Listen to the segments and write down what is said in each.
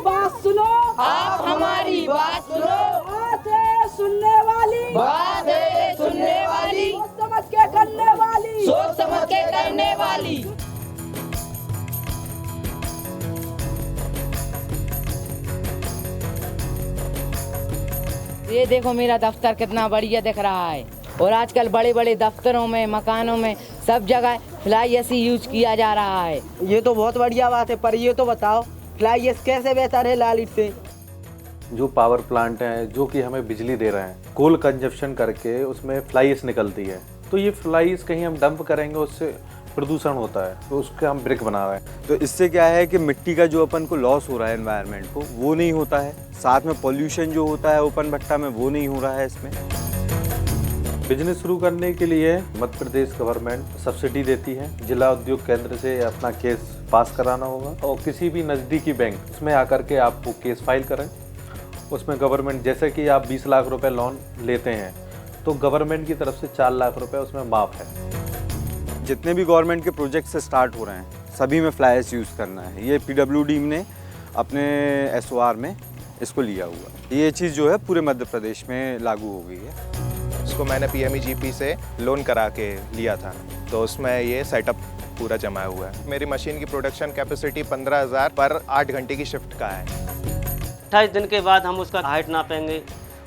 बात सुनो, आप हमारी बात सुनो, बात है सुनने वाली, बात है सुनने वाली, सोच समझ के करने वाली, सोच समझ के करने वाली। ये देखो मेरा दफ्तर कितना बढ़िया दिख रहा है। और आजकल बड़े बड़े दफ्तरों में, मकानों में, सब जगह फ्लाई एसी यूज किया जा रहा है। ये तो बहुत बढ़िया बात है, पर ये तो बताओ फ्लाई एसी कैसे बेहतर है लाल ईंट से? जो पावर प्लांट हैं जो कि हमें बिजली दे रहे हैं, कोल कंजप्शन करके उसमें फ्लाई एश निकलती है, तो ये फ्लाई एश कहीं हम डंप करेंगे उससे प्रदूषण होता है, तो उसके हम ब्रिक बना रहे हैं। तो इससे क्या है कि मिट्टी का जो अपन को लॉस हो रहा है एनवायरनमेंट को, वो नहीं होता है। साथ में पॉल्यूशन जो होता है ओपन भट्टा में, वो नहीं हो रहा है इसमें। बिजनेस शुरू करने के लिए मध्य प्रदेश गवर्नमेंट सब्सिडी देती है। जिला उद्योग केंद्र से अपना केस पास कराना होगा और किसी भी नज़दीकी बैंक उसमें आकर के आप वो केस फाइल करें। उसमें गवर्नमेंट, जैसे कि आप 20 लाख रुपए लोन लेते हैं तो गवर्नमेंट की तरफ से 4 लाख रुपए उसमें माफ़ है। जितने भी गवर्नमेंट के प्रोजेक्ट से स्टार्ट हो रहे हैं सभी में फ्लाई एश यूज़ करना है। ये PWD ने अपने SOR में इसको लिया हुआ। ये चीज़ जो है पूरे मध्य प्रदेश में लागू हो गई है। इसको मैंने PMEGP से लोन करा के लिया था, तो उसमें ये सेटअप पूरा जमा हुआ है। मेरी मशीन की प्रोडक्शन कैपेसिटी 15,000 पर 8 घंटे की शिफ्ट का है। 28 दिन के बाद हम उसका हाइट नापेंगे,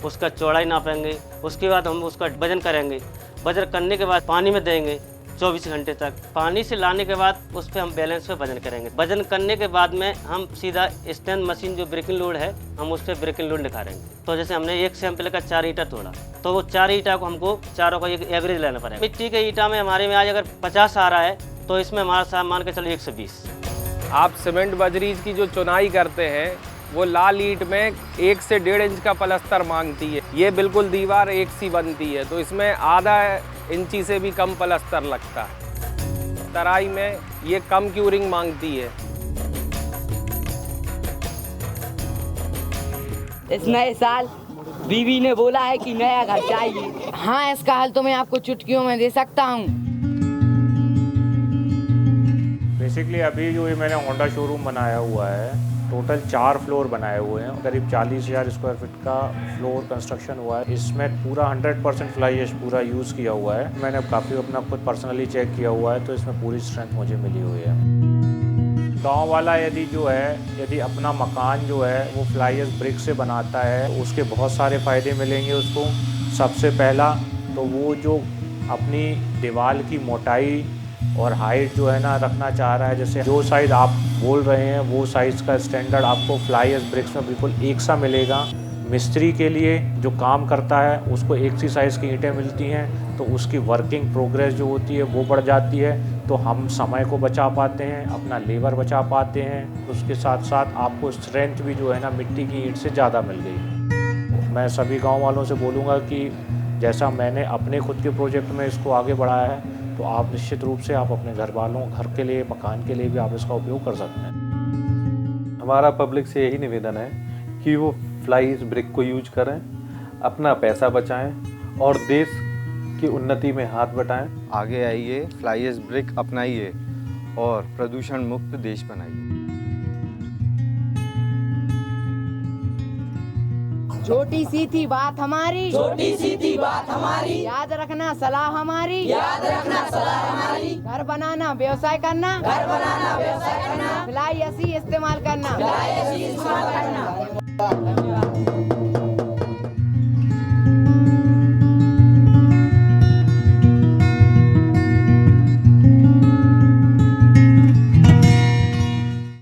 उसका चौड़ाई नापेंगे, उसके बाद हम उसका वजन करेंगे। वजन करने के बाद पानी में देंगे 24 घंटे तक। पानी से लाने के बाद उस पर हम बैलेंस पे वजन करेंगे। वजन करने के बाद में हम सीधा स्टैंड मशीन जो ब्रेकिंग लोड है, हम उस पर ब्रेकिंग लोड निकालेंगे। तो जैसे हमने एक सैंपल का 4 ईंटा तोड़ा, तो वो 4 ईंटा को हमको चारों का एक एवरेज लेना पड़ेगा। मिट्टी के ईंटा में हमारे में आज अगर 50 आ रहा है तो इसमें हमारा साहब मान के चलो 120। आप सीमेंट बजरी की जो चुनाई करते हैं वो लाल ईंट में 1 से 1.5 इंच का पलस्तर मांगती है। ये बिल्कुल दीवार एक सी बनती है, तो इसमें आधा इंची से भी कम पलस्तर लगता है। तराई में ये कम क्यूरिंग मांगती है। इस नए साल बीवी ने बोला है कि नया घर चाहिए। हाँ, इसका हल तो मैं आपको चुटकियों में दे सकता हूँ। बेसिकली अभी जो ये मैंने होंडा शोरूम बनाया हुआ है, टोटल 4 फ्लोर बनाए हुए हैं। करीब 40,000 स्क्वायर फीट का फ्लोर कंस्ट्रक्शन हुआ है। इसमें पूरा 100% फ्लाई एश पूरा यूज़ किया हुआ है। मैंने काफ़ी अपना खुद पर्सनली चेक किया हुआ है, तो इसमें पूरी स्ट्रेंथ मुझे मिली हुई है। गांव वाला यदि अपना मकान जो है वो फ्लाई एश ब्रिक से बनाता है तो उसके बहुत सारे फ़ायदे मिलेंगे उसको। सबसे पहला तो वो जो अपनी दीवार की मोटाई और हाइट जो है ना रखना चाह रहा है, जैसे जो साइज़ आप बोल रहे हैं वो साइज़ का स्टैंडर्ड आपको फ्लाई एश ब्रिक्स में बिल्कुल एक सा मिलेगा। मिस्त्री के लिए जो काम करता है उसको एक सी साइज़ की ईंटें मिलती हैं, तो उसकी वर्किंग प्रोग्रेस जो होती है वो बढ़ जाती है, तो हम समय को बचा पाते हैं, अपना लेबर बचा पाते हैं। उसके साथ साथ आपको स्ट्रेंथ भी जो है ना मिट्टी की ईंट से ज़्यादा मिल गई। मैं सभी गाँव वालों से बोलूँगा कि जैसा मैंने अपने खुद के प्रोजेक्ट में इसको आगे बढ़ाया है, तो आप निश्चित रूप से आप अपने घर के लिए, मकान के लिए भी आप इसका उपयोग कर सकते हैं। हमारा पब्लिक से यही निवेदन है कि वो फ्लाई एश ब्रिक को यूज करें, अपना पैसा बचाएं और देश की उन्नति में हाथ बटाएं। आगे आइए, फ्लाई एश ब्रिक अपनाइए और प्रदूषण मुक्त देश बनाइए। छोटी सी थी बात हमारी, छोटी सी थी बात हमारी, याद रखना सलाह हमारी, याद रखना सलाह हमारी। घर बनाना व्यवसाय करना, घर बनाना व्यवसाय करना, फ्लाई एसी इस्तेमाल करना, फ्लाई एश इस्तेमाल करना। धन्यवाद।